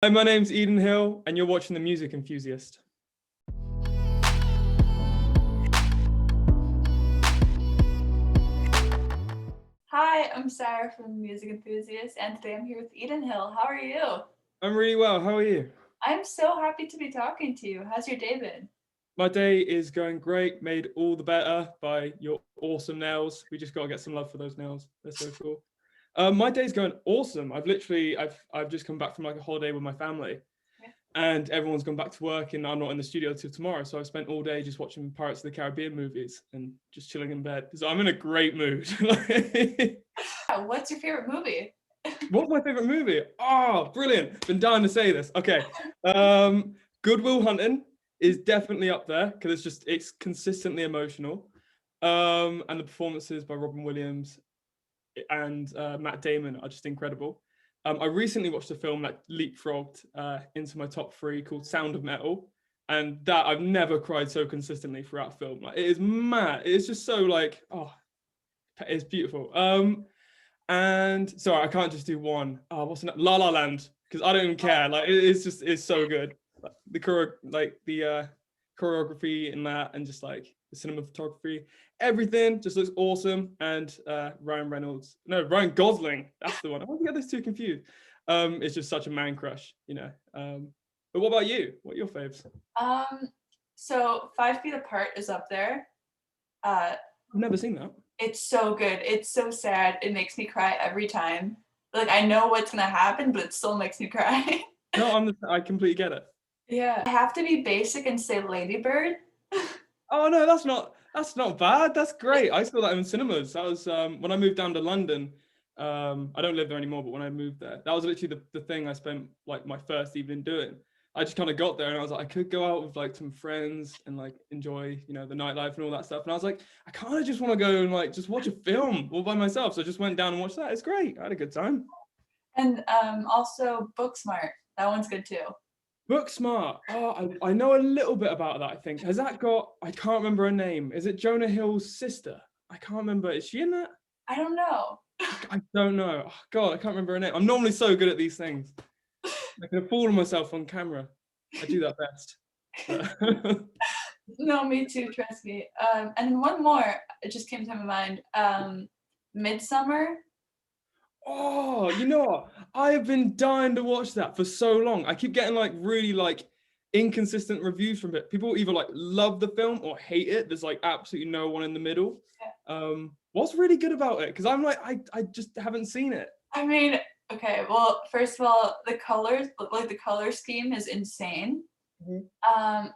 Hi, my name's Edenhill, and you're watching The Music Enthusiast. Hi, I'm Sarah from The Music Enthusiast, and today I'm here with Edenhill. How are you? I'm really well. How are you? I'm so happy to be talking to you. How's your day been? My day is going great, made all the better by your awesome nails. We just got to get some love for those nails. They're so cool. My day's going awesome. I've just come back from like a holiday with my family, Yeah. and everyone's gone back to work, and I'm not in the studio till tomorrow. So I spent all day just watching Pirates of the Caribbean movies and just chilling in bed. So I'm in a great mood. What's your favorite movie? What's my favorite movie? Oh, brilliant. Been dying to say this. Okay. Good Will Hunting is definitely up there because it's consistently emotional. And the performances by Robin Williams and Matt Damon are just incredible. I recently watched a film that leapfrogged into my top 3 called Sound of Metal. And that I've never cried so consistently throughout a film. Like, it is mad. It's just so like, oh, it's beautiful. And sorry, I can't just do one. Oh, what's another? La La Land, because I don't even care. Like it's so good. The choreography in that, and just like the cinematography, everything just looks awesome. And Ryan Gosling, that's the one. I want to get those two confused. It's just such a man crush, you know. But what about you? What are your faves? So 5 Feet Apart is up there. I've never seen that. It's so good. It's so sad. It makes me cry every time. Like, I know what's gonna happen, but it still makes me cry. No, I completely get it. Yeah. I have to be basic and say Lady Bird. Oh no, that's not bad. That's great. I saw that in cinemas. That was when I moved down to London. I don't live there anymore, but when I moved there, that was literally the thing I spent like my first evening doing. I just kind of got there and I was like, I could go out with like some friends and like enjoy, you know, the nightlife and all that stuff. And I was like, I kind of just want to go and like just watch a film all by myself. So I just went down and watched that. It's great. I had a good time. And also Booksmart. That one's good too. Booksmart. Oh, I know a little bit about that, I think. Has that got, I can't remember her name. Is it Jonah Hill's sister? I can't remember. Is she in that? I don't know. I don't know. Oh, God, I can't remember her name. I'm normally so good at these things. I can fool myself on camera. I do that best. No, me too, trust me. And one more, it just came to my mind. Midsommar. Oh, you know what? I have been dying to watch that for so long. I keep getting like really like inconsistent reviews from it. People either like love the film or hate it. There's like absolutely no one in the middle. What's really good about it? Because I'm like, I just haven't seen it. I mean, okay, well, first of all, the colors, like the color scheme is insane. Mm-hmm.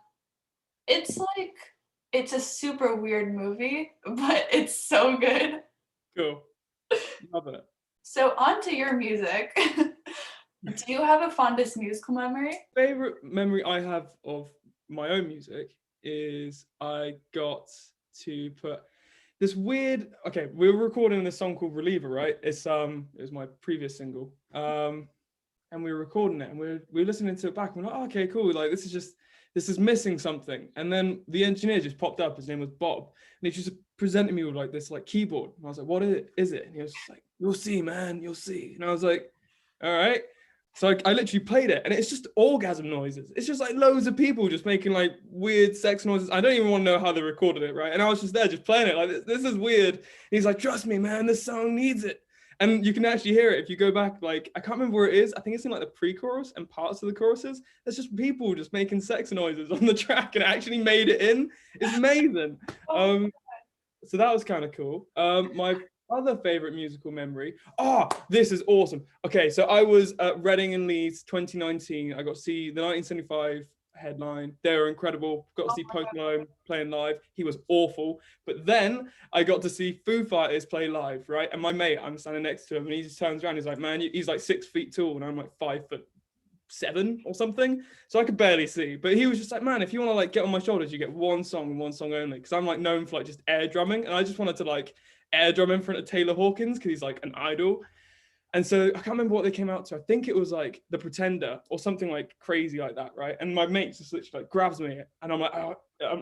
It's a super weird movie, but it's so good. Cool. Love it. So on to your music. Do you have a fondest musical memory? Favorite memory I have of my own music is I got to put this weird. Okay, we were recording this song called Reliever, right? It was my previous single. And we were recording it, and we were listening to it back. And we're like, oh, okay, cool. Like this is missing something. And then the engineer just popped up. His name was Bob, and he just presented me with like this like keyboard. And I was like, what is it? And he was just like, you'll see, man, you'll see. And I was like, all right. So I literally played it, and it's just orgasm noises. It's just like loads of people just making like weird sex noises. I don't even want to know how they recorded it, right? And I was just there, just playing it. Like this is weird. And he's like, trust me, man, this song needs it. And you can actually hear it if you go back. Like I can't remember where it is. I think it's in like the pre-chorus and parts of the choruses. There's just people just making sex noises on the track, and it actually made it in. It's amazing. So that was kind of cool. My other favorite musical memory. Oh, this is awesome. Okay, so I was at Reading and Leeds 2019. I got to see the 1975 headline. They were incredible. Got to see Post Malone playing live. He was awful. But then I got to see Foo Fighters play live, right? And my mate, I'm standing next to him, and he just turns around. He's like, man, he's like 6 feet tall, and I'm like 5'7" or something, so I could barely see. But he was just like, man, if you want to like get on my shoulders, you get one song and one song only, because I'm like known for like just air drumming, and I just wanted to like air drum in front of Taylor Hawkins because he's like an idol. And so I can't remember what they came out to. I think it was like The Pretender or something like crazy like that, right? And my mate just literally like grabs me, and I'm like, oh,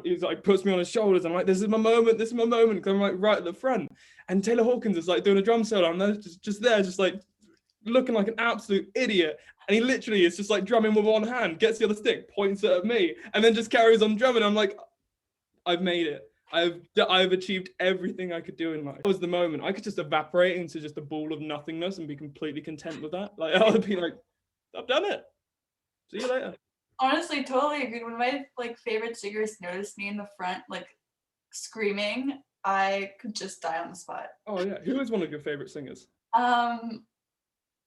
he's like puts me on his shoulders. I'm like, this is my moment, because I'm like right at the front, and Taylor Hawkins is like doing a drum solo. I'm just there, just like looking like an absolute idiot. And he literally is just like drumming with one hand, gets the other stick, points it at me, and then just carries on drumming. I'm like, I've made it. I've achieved everything I could do in life. That was the moment. I could just evaporate into just a ball of nothingness and be completely content with that. Like, I would be like, I've done it. See you later. Honestly, totally agreed. When my like favorite singers noticed me in the front, like screaming, I could just die on the spot. Oh yeah. Who is one of your favorite singers?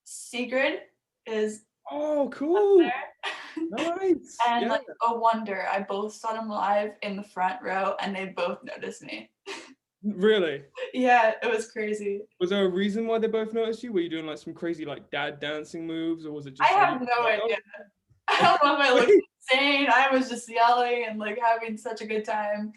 Sigrid is Oh, cool. Nice. and Yeah. like A Wonder. I both saw them live in the front row and they both noticed me. Really? Yeah, it was crazy. Was there a reason why they both noticed you? Were you doing like some crazy like dad dancing moves, or was it just? I have no idea. I don't know if I looked insane. I was just yelling and like having such a good time.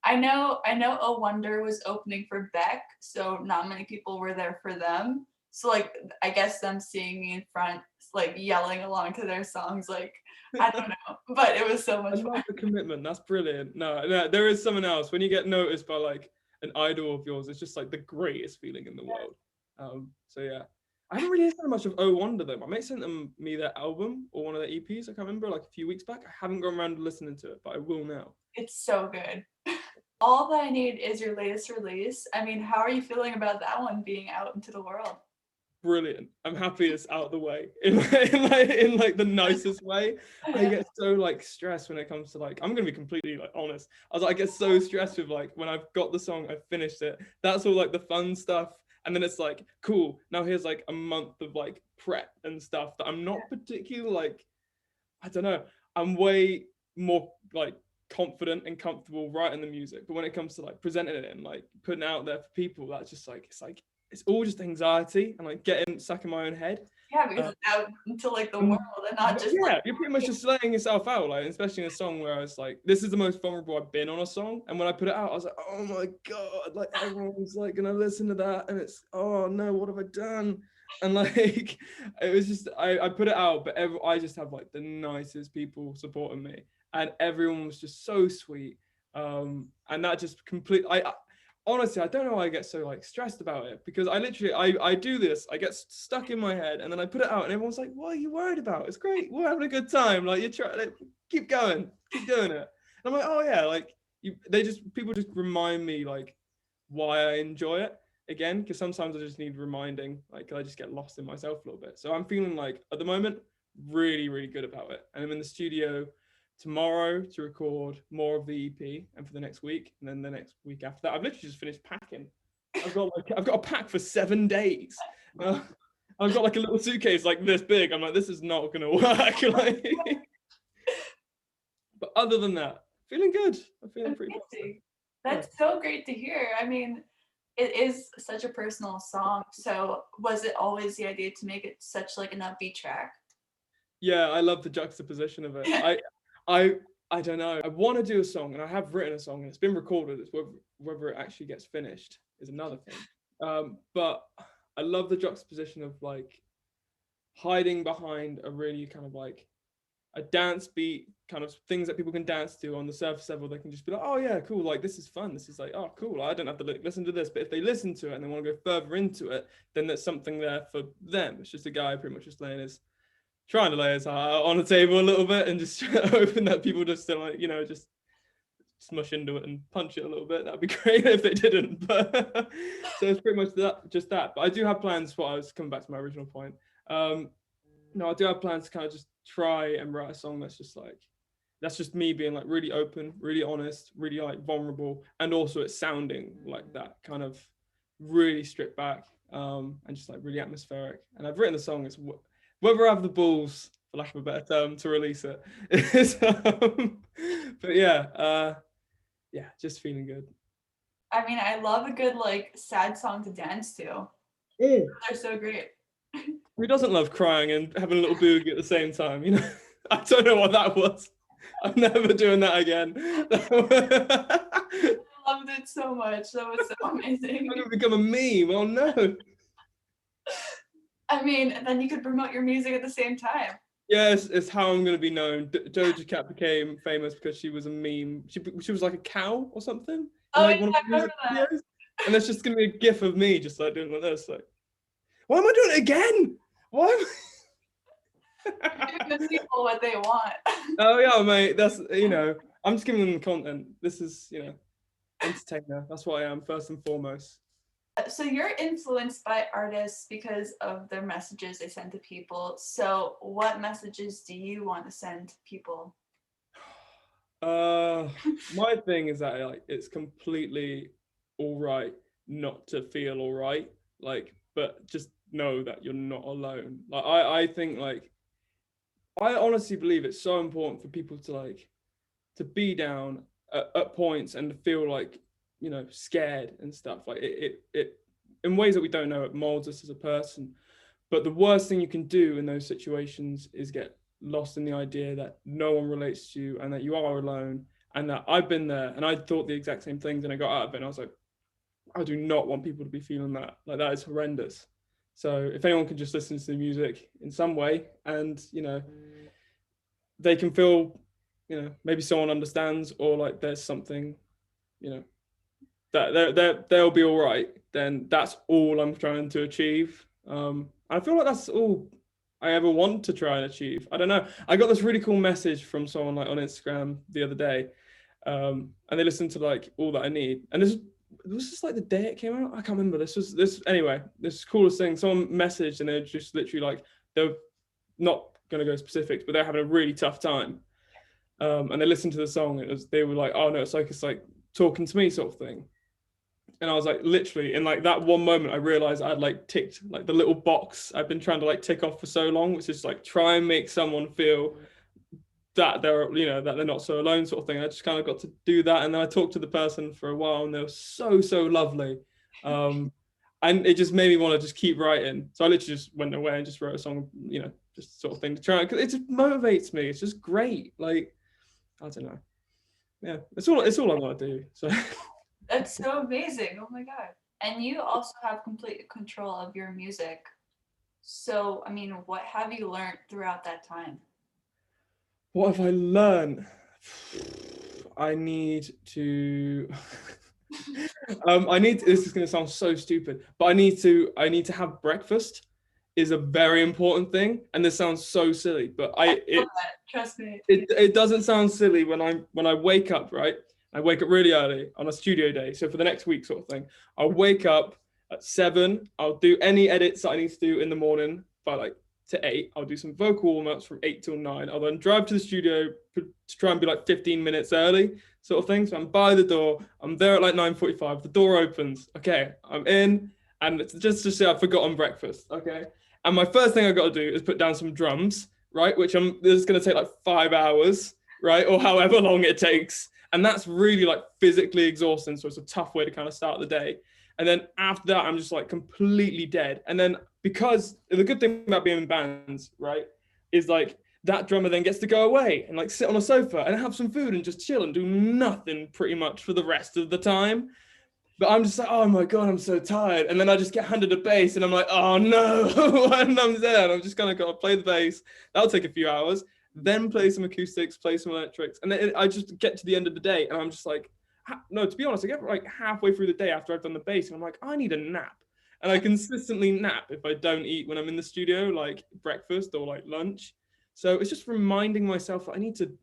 I know A Wonder was opening for Beck, so not many people were there for them. So like I guess them seeing me in front, like yelling along to their songs, like I don't know. But it was so much I fun. love the commitment. That's brilliant. No, there is something else. When you get noticed by like an idol of yours, it's just like the greatest feeling in the world. So yeah. I haven't really heard much of Oh Wonder though. My mate sent me their album or one of their EPs. I can't remember, like a few weeks back. I haven't gone around listening to it, but I will now. It's so good. All That I Need is your latest release. I mean, how are you feeling about that one being out into the world? Brilliant. I'm happy it's out of the way in like the nicest way. I get so like stressed when it comes to like, I'm gonna be completely like honest. I get so stressed with like when I've got the song, I've finished it. That's all like the fun stuff. And then it's like, cool, now here's like a month of like prep and stuff that I'm not particularly like, I don't know, I'm way more like confident and comfortable writing the music. But when it comes to like presenting it and like putting it out there for people, that's just like, it's all just anxiety and like getting stuck in my own head. Yeah, because it's out into like the world and not just like, you're pretty much just laying yourself out, like especially in a song where I was like, this is the most vulnerable I've been on a song. And when I put it out, I was like, oh my god, like everyone's like gonna listen to that, and it's, oh no, what have I done? And like it was just I put it out, but I just have like the nicest people supporting me, and everyone was just so sweet. And that just honestly, I don't know why I get so like stressed about it, because I do this, I get stuck in my head, and then I put it out and everyone's like, what are you worried about? It's great, we're having a good time, like you're trying, like, keep going, keep doing it. And I'm like, oh yeah, like people just remind me like why I enjoy it again, because sometimes I just need reminding, like I just get lost in myself a little bit. So I'm feeling like at the moment really, really good about it, and I'm in the studio tomorrow to record more of the EP, and for the next week, and then the next week after that. I've literally just finished packing. I've got a pack for 7 days. I've got like a little suitcase like this big. I'm like, this is not gonna work. Like, but other than that, feeling good. I'm feeling pretty good. That's so great to hear. I mean, it is such a personal song. So was it always the idea to make it such like an upbeat track? Yeah, I love the juxtaposition of it. I don't know. I want to do a song, and I have written a song, and it's been recorded. It's whether it actually gets finished is another thing. But I love the juxtaposition of like hiding behind a really kind of like a dance beat, kind of things that people can dance to on the surface level. They can just be like, oh yeah, cool, like this is fun. This is like, oh cool, I don't have to listen to this. But if they listen to it and they want to go further into it, then there's something there for them. It's just a guy pretty much just trying to lay his heart on the table a little bit, and just hoping that people just like, just smush into it and punch it a little bit. That'd be great if they didn't. But so it's pretty much that. But I do have plans for, I was coming back to my original point. No, I do have plans to kind of just try and write a song that's just me being like really open, really honest, really like vulnerable, and also it's sounding like that kind of really stripped back, and just like really atmospheric. And I've written the song. It's whether I have the balls, for lack of a better term, to release it. But yeah, just feeling good. I mean, I love a good like sad song to dance to. Yeah. They're so great. Who doesn't love crying and having a little boogie at the same time? I don't know what that was. I'm never doing that again. I loved it so much. That was so amazing. I'm gonna become a meme. Oh no. I mean, then you could promote your music at the same time. Yes, it's how I'm going to be known. Doja Cat became famous because she was a meme. She was like a cow or something. Oh, like yeah, I remember that. Videos. And there's just going to be a gif of me just like doing like this. Like, why am I doing it again? Why am Give the people what they want. Oh yeah, mate. That's I'm just giving them the content. This is entertainer. That's what I am first and foremost. So you're influenced by artists because of their messages they send to people. So what messages do you want to send to people? My thing is that like it's completely all right not to feel all right, like, but just know that you're not alone. Like I think like I honestly believe it's so important for people to like to be down at points and to feel like scared and stuff. Like it in ways that we don't know, it molds us as a person. But the worst thing you can do in those situations is get lost in the idea that no one relates to you and that you are alone, and that I've been there and I thought the exact same things and I got out of it and I was like, I do not want people to be feeling that. Like that is horrendous. So if anyone can just listen to the music in some way and they can feel maybe someone understands, or like there's something that they'll be all right, then that's all I'm trying to achieve. I feel like that's all I ever want to try and achieve. I don't know. I got this really cool message from someone like on Instagram the other day, and they listened to like All That I Need, and this was just like the day it came out. I can't remember. This coolest thing. Someone messaged and they're just literally like they're not gonna go specifics, but they're having a really tough time. And they listened to the song. They were like, oh no, it's like talking to me sort of thing. And I was like, literally in like that one moment, I realized I'd like ticked like the little box I've been trying to like tick off for so long, which is like try and make someone feel that they're that they're not so alone sort of thing. I just kind of got to do that, and then I talked to the person for a while, and they were so lovely, and it just made me want to just keep writing. So I literally just went away and just wrote a song, just sort of thing to try, because it just motivates me. It's just great. Like I don't know, yeah, it's all I want to do. So. That's so amazing. Oh my God. And you also have complete control of your music. So, I mean, what have you learned throughout that time? What have I learned? I need to this is going to sound so stupid, but I need to have breakfast is a very important thing, and this sounds so silly, but trust me. It doesn't sound silly when I wake up, right? I wake up really early on a studio day. So for the next week sort of thing, I'll wake up at 7. I'll do any edits that I need to do in the morning by like to 8. I'll do some vocal warm-ups from 8 till 9. I'll then drive to the studio to try and be like 15 minutes early sort of thing. So I'm by the door. I'm there at like 9:45. The door opens. Okay, I'm in. And it's just to say I've forgotten breakfast. Okay. And my first thing I got to do is put down some drums, right? This is going to take like 5 hours, right? Or however long it takes. And that's really like physically exhausting. So it's a tough way to kind of start the day. And then after that, I'm just like completely dead. And then because the good thing about being in bands, right, is like that drummer then gets to go away and like sit on a sofa and have some food and just chill and do nothing pretty much for the rest of the time. But I'm just like, oh my God, I'm so tired. And then I just get handed a bass and I'm like, oh no. And I'm there and I'm just kind of got to play the bass. That'll take a few hours. Then play some acoustics, play some electrics, and then I just get to the end of the day, and I'm just like, no, to be honest, I get like halfway through the day after I've done the bass, and I'm like, I need a nap, and I consistently nap if I don't eat when I'm in the studio, like breakfast or like lunch. So it's just reminding myself that I need to,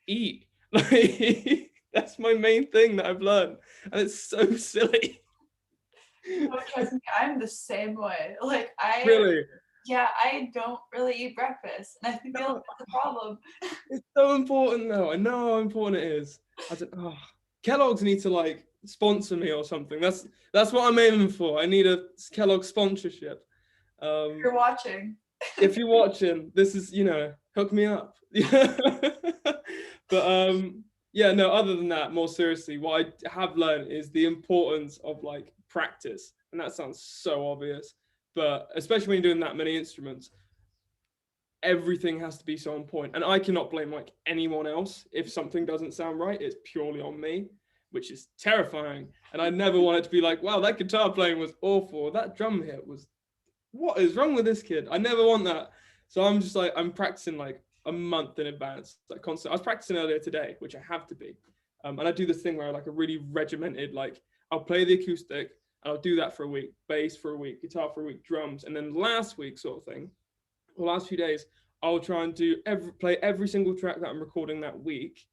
eat. Like that's my main thing that I've learned, and it's so silly. Oh, trust me, I'm the same way. Like Really. Yeah, I don't really eat breakfast, and I feel like that's a problem. It's so important, though. I know how important it is. Kellogg's need to like sponsor me or something. That's what I'm aiming for. I need a Kellogg sponsorship. You're watching. If you're watching, this is hook me up. But yeah, no. Other than that, more seriously, what I have learned is the importance of like practice, and that sounds so obvious. But especially when you're doing that many instruments, everything has to be so on point. And I cannot blame like anyone else if something doesn't sound right. It's purely on me, which is terrifying. And I never want it to be like, wow, that guitar playing was awful. That drum hit was, what is wrong with this kid? I never want that. So I'm just like, I'm practicing like a month in advance, like constant. I was practicing earlier today, which I have to be. And I do this thing where I like a really regimented, like I'll play the acoustic, and I'll do that for a week, bass for a week, guitar for a week, drums. And then last week sort of thing, the last few days, I'll try and play every single track that I'm recording that week,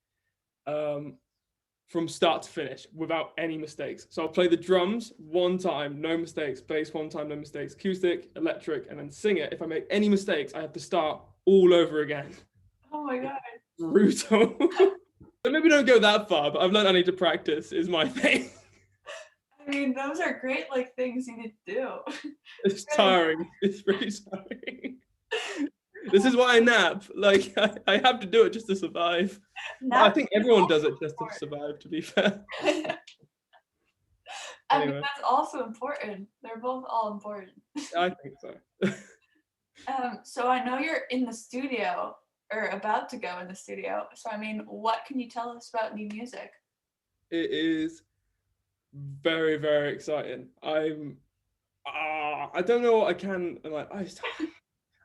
from start to finish without any mistakes. So I'll play the drums one time, no mistakes, bass one time, no mistakes, acoustic, electric, and then sing it. If I make any mistakes, I have to start all over again. Oh my God. Brutal. So maybe don't go that far, but I've learned I need to practice is my thing. I mean, those are great like things you need to do. It's tiring. It's really tiring. This is why I nap. Like I have to do it just to survive. I think everyone does it just to survive, to be fair. I mean, that's also important. They're both all important. I think so. So I know you're in the studio or about to go in the studio. So I mean, what can you tell us about new music? It is very, very exciting. I don't know what I can like.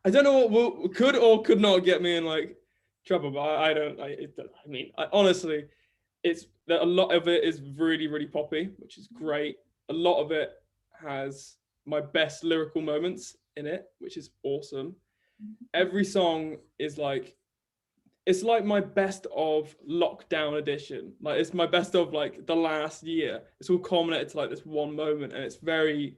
I don't know what could or could not get me in like trouble, but I don't. Honestly, it's that a lot of it is really, really poppy, which is great. A lot of it has my best lyrical moments in it, which is awesome. Every song is like, it's like my best of lockdown edition. Like it's my best of like the last year. It's all culminated to like this one moment, and it's very,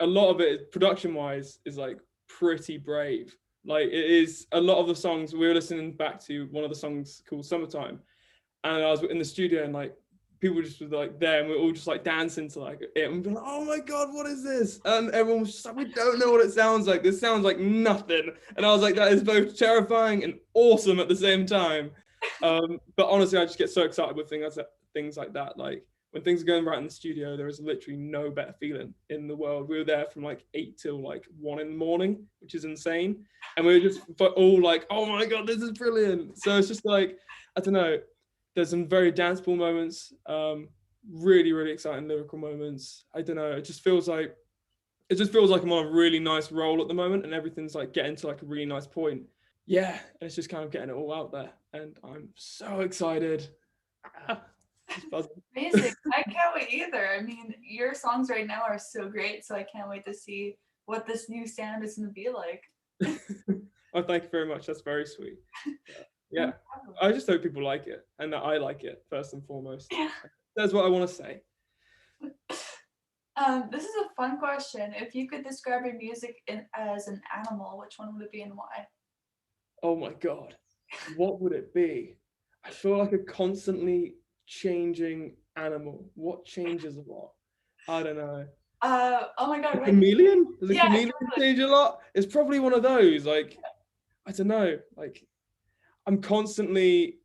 a lot of it production wise is like pretty brave. Like it is a lot of the songs. We were listening back to one of the songs called Summertime, and I was in the studio and like people just were like there and we were all just like dancing to like it and being like, oh my God, what is this? And everyone was just like, we don't know what it sounds like. This sounds like nothing. And I was like, that is both terrifying and awesome at the same time. But honestly, I just get so excited with things like that. Like when things are going right in the studio, there is literally no better feeling in the world. We were there from like 8 till like 1 in the morning, which is insane. And we were just all like, oh my God, this is brilliant. So it's just like, I don't know, there's some very danceable moments, really, really exciting lyrical moments. I don't know, it just feels like I'm on a really nice roll at the moment and everything's like getting to like a really nice point. Yeah, and it's just kind of getting it all out there. And I'm so excited. Amazing. I can't wait either. I mean, your songs right now are so great, so I can't wait to see what this new sound is going to be like. Oh, thank you very much. That's very sweet. Yeah. I just hope people like it and that I like it first and foremost. Yeah. That's what I want to say. This is a fun question. If you could describe your music as an animal, which one would it be and why? Oh my God. What would it be? I feel like a constantly changing animal. What changes a lot? I don't know. Oh my God. A chameleon? Does a chameleon change a lot? It's probably one of those. Like, I don't know. Like, I'm constantly,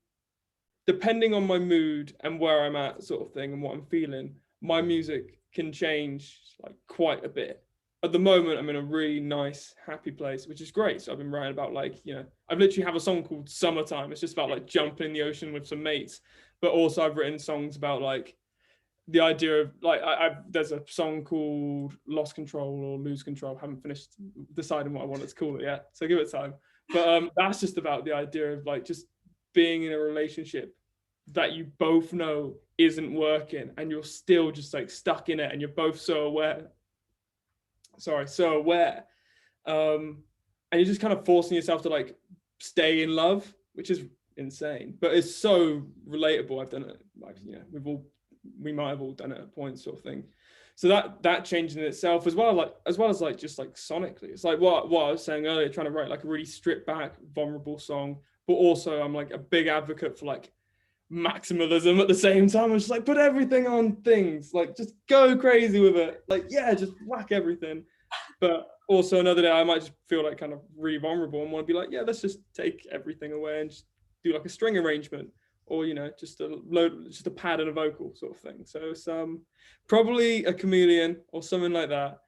depending on my mood and where I'm at, sort of thing, and what I'm feeling, my music can change like quite a bit. At the moment, I'm in a really nice, happy place, which is great. So I've been writing about like, you know, I've literally have a song called Summertime. It's just about like jumping in the ocean with some mates. But also I've written songs about like the idea of like, there's a song called Lost Control or Lose Control. I haven't finished deciding what I want to call it yet. So give it time. But that's just about the idea of like just being in a relationship that you both know isn't working and you're still just like stuck in it and you're both so aware. And you're just kind of forcing yourself to like stay in love, which is insane, but it's so relatable. I've done it, like, you know, we might have all done it at points, sort of thing. So that changed in itself as well as like just like sonically. It's like what I was saying earlier, trying to write like a really stripped back, vulnerable song, but also I'm like a big advocate for like maximalism at the same time. I'm just like, put everything on things, like just go crazy with it. Like, yeah, just whack everything. But also another day I might just feel like kind of really vulnerable and want to be like, yeah, let's just take everything away and just do like a string arrangement, or, you know, just a pad and a vocal sort of thing. So some probably a chameleon or something like that.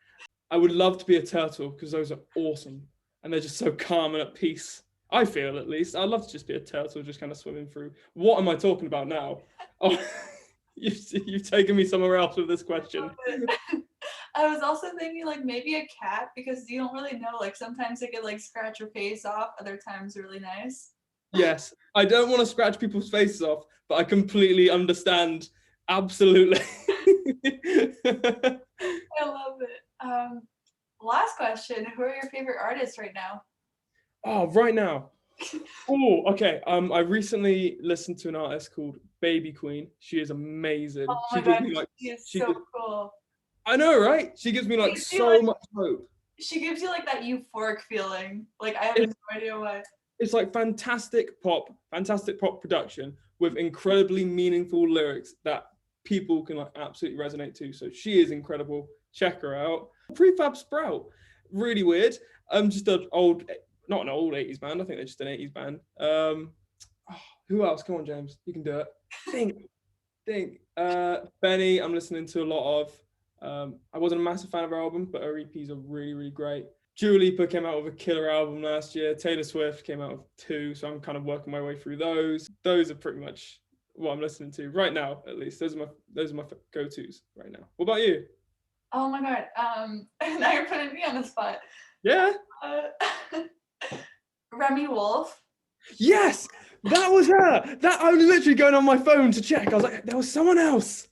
I would love to be a turtle because those are awesome and they're just so calm and at peace. I feel, at least. I'd love to just be a turtle, just kind of swimming through. What am I talking about now? Oh, you've taken me somewhere else with this question. I was also thinking like maybe a cat, because you don't really know. Like sometimes it could like scratch your face off. Other times really nice. Yes, I don't want to scratch people's faces off, but I completely understand. Absolutely. I love it. Last question. Who are your favorite artists right now? Oh, right now. Oh, okay. I recently listened to an artist called Baby Queen. She is amazing. Oh She my gives god, me like she is she so gives, cool. I know, right? She gives me like Gives you, like, so much hope. she gives you like that euphoric feeling. Like I have no It's, idea why. it's like fantastic pop production with incredibly meaningful lyrics that people can like absolutely resonate to. So she is incredible. Check her out. Prefab Sprout, really weird. Just an old, not an old 80s band. I think they're just an 80s band. Who else? Come on, James, you can do it. Think. Benny, I'm listening to a lot of. I wasn't a massive fan of her album, but her EPs are really, really great. Dua Lipa came out with a killer album last year. Taylor Swift came out with 2, so I'm kind of working my way through those. Those are pretty much what I'm listening to right now, at least. Those are my go-tos right now. What about you? Oh my god. Now you're putting me on the spot. Yeah. Remy Wolf. Yes, that was her. That I was literally going on my phone to check. I was like, there was someone else.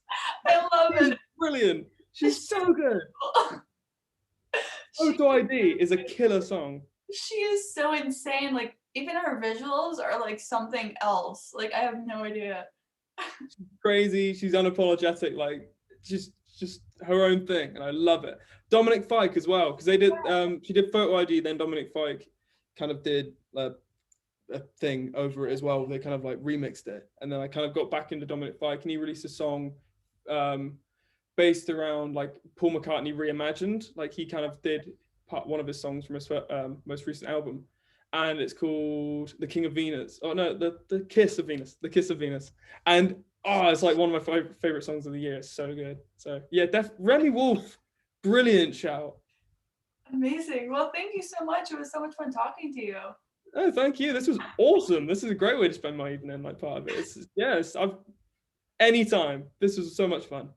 I love She's it. brilliant. She's so good. Photo ID is a killer song. She is so insane. Like even her visuals are like something else. Like I have no idea. She's crazy. She's unapologetic. Like just her own thing, and I love it. Dominic Fike as well, because they did. She did Photo ID, then Dominic Fike kind of did a thing over it as well. They kind of like remixed it, and then I kind of got back into Dominic Fike, and he released a song based around like Paul McCartney reimagined. Like he kind of did one of his songs from his most recent album, and it's called "The King of Venus." Oh no, the Kiss of Venus, the Kiss of Venus, and it's like one of my favorite songs of the year. It's so good. So yeah, Remy Wolf, brilliant shout. Amazing. Well, thank you so much. It was so much fun talking to you. Oh, thank you. This was awesome. This is a great way to spend my evening. Like part of it. Anytime. This was so much fun.